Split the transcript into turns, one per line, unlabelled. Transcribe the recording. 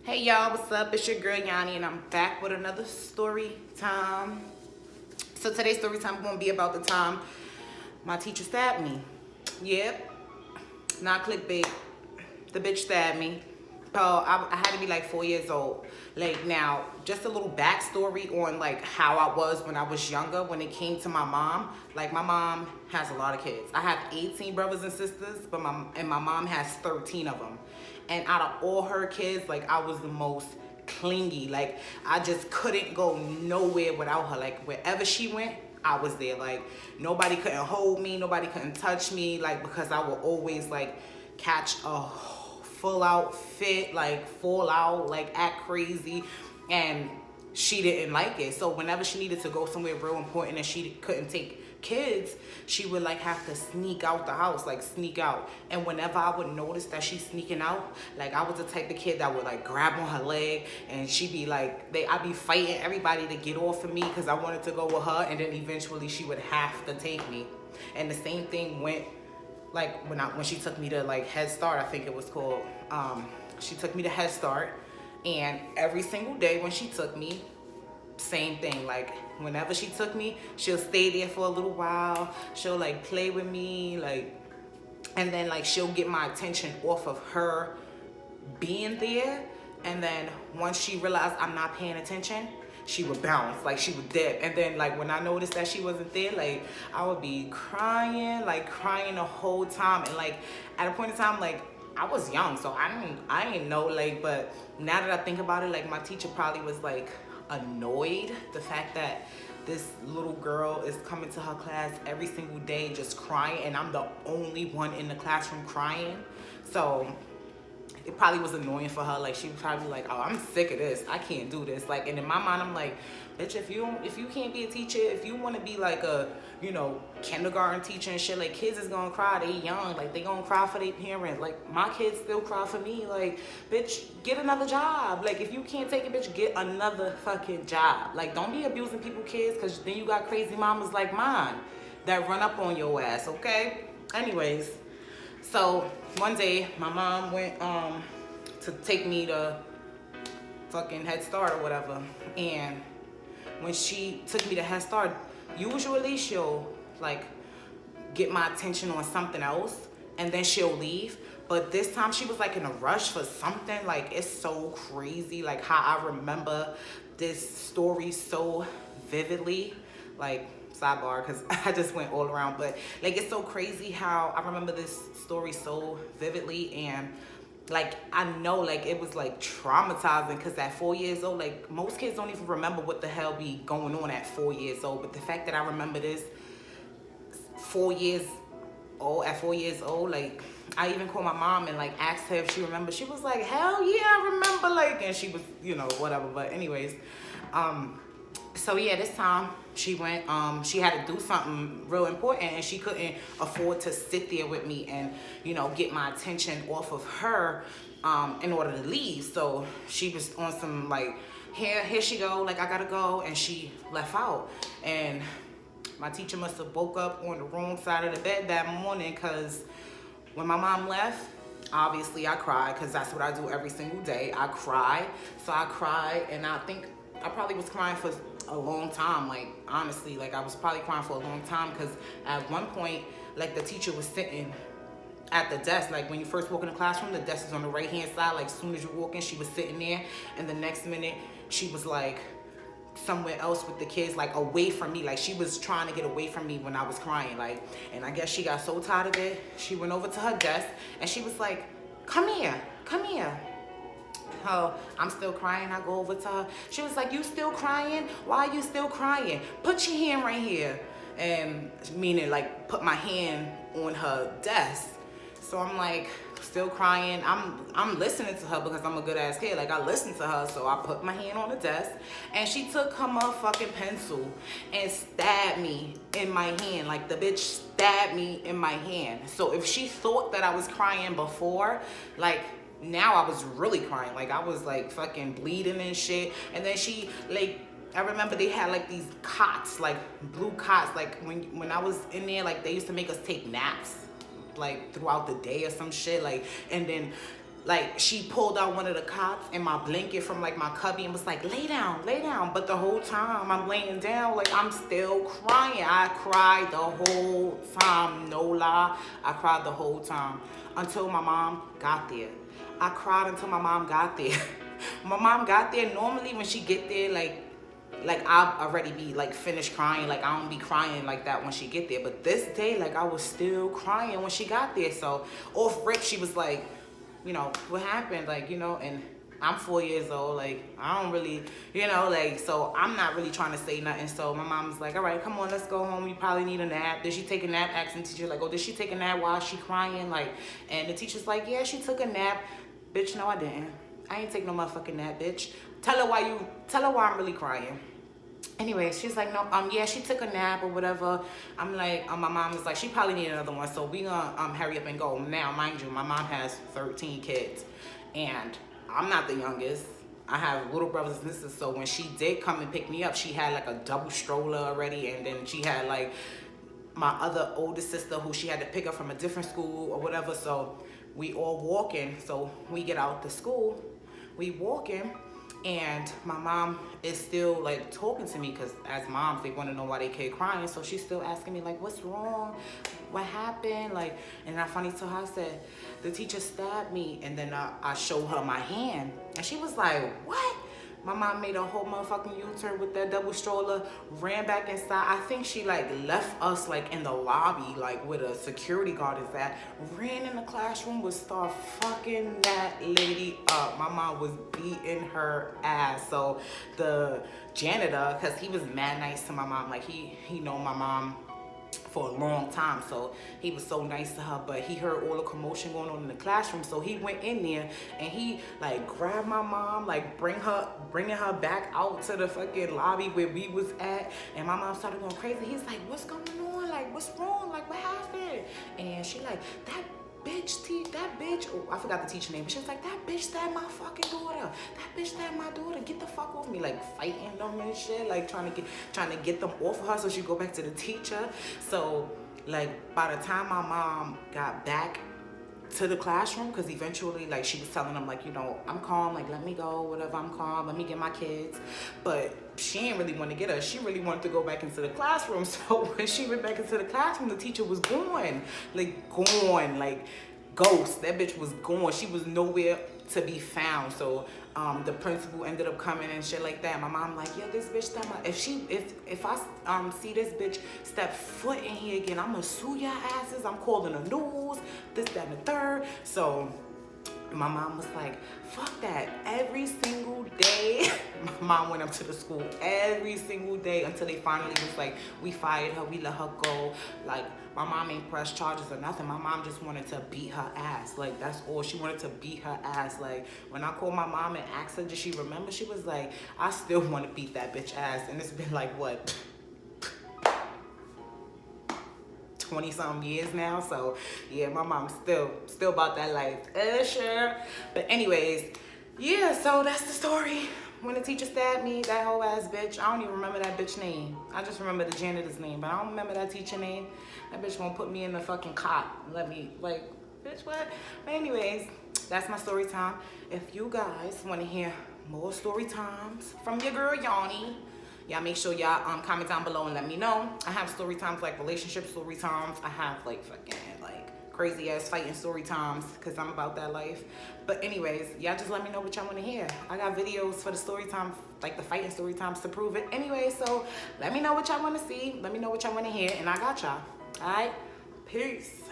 Hey y'all, what's up? It's your girl Yanni, and I'm back with another story time. So today's story time is gonna be about the time my teacher stabbed me. Yep, not clickbait. The bitch stabbed me. So I had to be like 4 years old. Like now, just a little backstory on like how I was when I was younger. When it came to my mom, like my mom has a lot of kids. I have 18 brothers and sisters, but my mom has 13 of them. And out of all her kids, like I was the most clingy. Like I just couldn't go nowhere without her. Like wherever she went, I was there. Like nobody couldn't hold me, nobody couldn't touch me. Like because I would always like catch a full out fit, like fall out, like act crazy, and she didn't like it. So whenever she needed to go somewhere real important and she couldn't take kids, she would like have to sneak out the house, like sneak out. And whenever I would notice that she's sneaking out, like I was the type of kid that would like grab on her leg, and she'd be like, I'd be fighting everybody to get off of me because I wanted to go with her, and then eventually she would have to take me. And the same thing went like when she took me to like Head Start, I think it was called. She took me to Head Start, and every single day when she took me, same thing. Like whenever she took me, she'll stay there for a little while. She'll like play with me, like, and then like she'll get my attention off of her being there. And then once she realized I'm not paying attention, she would bounce, like she would dip. And then like when I noticed that she wasn't there, like I would be crying, like crying the whole time. And like at a point in time, like I was young, so I didn't know, like, but now that I think about it, like my teacher probably was like annoyed the fact that this little girl is coming to her class every single day just crying, and I'm the only one in the classroom crying. So it probably was annoying for her. Like she was probably like, oh, I'm sick of this, I can't do this. Like, and in my mind I'm like, bitch, if you can't be a teacher, if you want to be like a, you know, kindergarten teacher and shit, like kids is gonna cry, they young, like they gonna cry for their parents. Like my kids still cry for me. Like, bitch, get another job. Like if you can't take it, bitch, get another fucking job. Like don't be abusing people's kids, because then you got crazy mamas like mine that run up on your ass. Okay, anyways, so one day my mom went to take me to fucking Head Start or whatever, and when she took me to Head Start, usually she'll like get my attention on something else and then she'll leave. But this time she was like in a rush for something. Like it's so crazy, like how I remember this story so vividly. Like sidebar, because I just went all around, but like it's so crazy how I remember this story so vividly. And like I know like it was like traumatizing, because at 4 years old, like most kids don't even remember what the hell be going on at 4 years old. But the fact that I remember this 4 years old, at 4 years old, like I even called my mom and like asked her if she remembered. She was like, hell yeah, I remember. Like, and she was, you know, whatever. But anyways, so yeah, this time she went, she had to do something real important, and she couldn't afford to sit there with me and, you know, get my attention off of her in order to leave. So she was on some like, here she go, like I gotta go, and she left out. And my teacher must have woke up on the wrong side of the bed that morning, because when my mom left, obviously I cried, because that's what I do every single day. I cry. So I cried, and I think I probably was crying for a long time. Like honestly, like I was probably crying for a long time, because at one point, like the teacher was sitting at the desk. Like when you first walk in the classroom, the desk is on the right hand side. Like as soon as you walk in, she was sitting there, and the next minute she was like somewhere else with the kids, like away from me. Like she was trying to get away from me when I was crying. Like, and I guess she got so tired of it, she went over to her desk and she was like, come here. Oh, I'm still crying. I go over to her. She was like, you still crying? Why are you still crying? Put your hand right here. And meaning like put my hand on her desk. So I'm like still crying. I'm listening to her because I'm a good ass kid. Like I listened to her, so I put my hand on the desk, and she took her motherfucking pencil and stabbed me in my hand. Like the bitch stabbed me in my hand. So if she thought that I was crying before, like now I was really crying. Like I was like fucking bleeding and shit. And then she like, I remember they had like these cots, like blue cots. Like when I was in there, like they used to make us take naps like throughout the day or some shit. Like, and then like she pulled out one of the cots and my blanket from like my cubby and was like, lay down, lay down. But the whole time I'm laying down, like I'm still crying. I cried the whole time, no lie. I cried the whole time until my mom got there. I cried until my mom got there. My mom got there. Normally when she get there, like I'll already be like finished crying. Like I don't be crying like that when she get there. But this day, like I was still crying when she got there. So off rip, she was like, you know, what happened? Like, you know, and I'm 4 years old. Like, I don't really, you know, like, so I'm not really trying to say nothing. So my mom was like, all right, come on, let's go home. You probably need a nap. Did she take a nap? Asking the teacher, like, oh, did she take a nap while she crying? Like, and the teacher's like, yeah, she took a nap. Bitch, no, I didn't. I ain't take no motherfucking nap, bitch. Tell her why I'm really crying. Anyway, she's like, no, yeah, she took a nap or whatever. I'm like, my mom is like, she probably need another one, so we gonna hurry up and go. Now, mind you, my mom has 13 kids, and I'm not the youngest. I have little brothers and sisters, so when she did come and pick me up, she had like a double stroller already, and then she had like my other older sister who she had to pick up from a different school or whatever. So we all walking. So we get out the school, we walking. And my mom is still like talking to me because as moms, they want to know why they kid crying. So she's still asking me like, what's wrong? What happened? Like, and I finally told her, I said, the teacher stabbed me. And then I showed her my hand. And she was like, what? My mom made a whole motherfucking U-turn with that double stroller, ran back inside. I think she like left us like in the lobby, like where the security guard is at, ran in the classroom, would start fucking that lady up. My mom was beating her ass. So the janitor, cause he was mad nice to my mom, like he know my mom for a long time, so he was so nice to her. But he heard all the commotion going on in the classroom, so he went in there and he like grabbed my mom, like bringing her back out to the fucking lobby where we was at. And my mom started going crazy. He's like, what's going on? Like, what's wrong? Like, what happened? And she like, that bitch, oh, I forgot the teacher name, but she was like, that bitch stabbed my fucking daughter. That bitch stabbed my daughter. Get the fuck off me. Like fighting them and shit, like trying to get them off of her so she go back to the teacher. So like by the time my mom got back to the classroom, because eventually like she was telling them like, you know, I'm calm, like let me go, whatever, I'm calm, let me get my kids. But she didn't really want to get us. She really wanted to go back into the classroom. So when she went back into the classroom, the teacher was gone, like ghost. That bitch was gone. She was nowhere to be found. So the principal ended up coming and shit like that. My mom like, yo, this bitch step my, if I see this bitch step foot in here again, I'm gonna sue your asses. I'm calling the news, this, that, and the third. So my mom was like, fuck that. Every single day, my mom went up to the school every single day until they finally was like, we fired her, we let her go. Like, my mom ain't pressed charges or nothing. My mom just wanted to beat her ass. Like, that's all. She wanted to beat her ass. Like, when I called my mom and asked her, did she remember? She was like, I still want to beat that bitch ass. And it's been like, what, 20-something years now. So yeah, my mom's still about that life. Sure. But anyways, yeah, so that's the story. When the teacher stabbed me, that whole ass bitch, I don't even remember that bitch name. I just remember the janitor's name, but I don't remember that teacher name. That bitch gonna put me in the fucking cot. Let me, like, bitch, what? But anyways, that's my story time. If you guys want to hear more story times from your girl Yanni, y'all make sure y'all comment down below and let me know. I have story times like relationship story times. I have like fucking like crazy ass fighting story times because I'm about that life. But anyways, y'all just let me know what y'all want to hear. I got videos for the story time, like the fighting story times to prove it. Anyway, so let me know what y'all want to see. Let me know what y'all want to hear, and I got y'all. All right, peace.